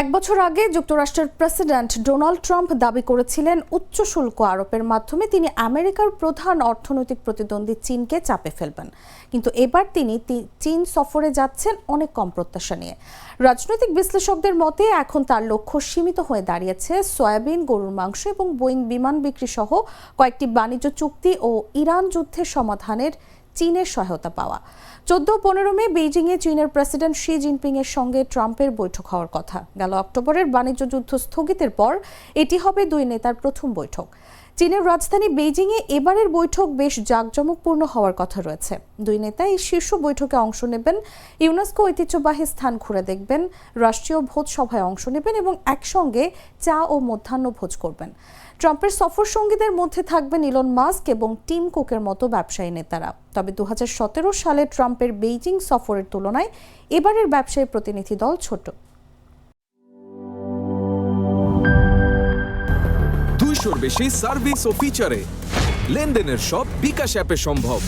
এক বছর আগে যুক্তরাষ্ট্রের প্রেসিডেন্ট ডোনাল্ড ট্রাম্প দাবি করেছিলেন উচ্চ শুল্ক আরোপের মাধ্যমে তিনি আমেরিকার প্রধান অর্থনৈতিক প্রতিদ্বন্দ্বী চীনকে চাপে ফেলবেন। কিন্তু এবার তিনি চীন সফরে যাচ্ছেন অনেক কম প্রত্যাশা নিয়ে। রাজনৈতিক বিশ্লেষকদের মতে এখন তার লক্ষ্য সীমিত হয়ে দাঁড়িয়েছে সয়াবিন, গরুর মাংস এবং বোয়িং বিমান বিক্রি সহ কয়েকটি বাণিজ্য চুক্তি ও ইরান যুদ্ধের সমাধানের চীনের সহায়তা পাওয়া। 14-15 মে বেইজিংয়ে চীনের প্রেসিডেন্ট শি জিনপিং এর সঙ্গে ট্রাম্পের বৈঠক হওয়ার কথা। গেল অক্টোবরের বাণিজ্য যুদ্ধ স্থগিতের পর এটি হবে দুই নেতার প্রথম বৈঠক। চীনের রাজধানী বেইজিংয়ে এবারের বৈঠক বেশ জাঁকজমকপূর্ণ হওয়ার কথা রয়েছে। দুই নেতা এই শীর্ষ বৈঠকে অংশ নেবেন, ইউনেস্কো ঐতিহ্যবাহী স্থান ঘুরে দেখবেন, রাষ্ট্রীয় ভোজ সভায় অংশ নেবেন এবং একসঙ্গে চা ও মধ্যাহ্ন ভোজ করবেন। ট্রাম্পের সফর সঙ্গীদের মধ্যে থাকবেন ইলন মাস্ক এবং টিম কুকের মতো ব্যবসায়ী নেতারা। তবে 2017 সালে ট্রাম্পের বেইজিং সফরের তুলনায় এবারের ব্যবসায়ী প্রতিনিধি দল ছোট। 200-র বেশি সার্ভিস ও ফিচারে লেনদেনের সব বিকাশ অ্যাপে সম্ভব।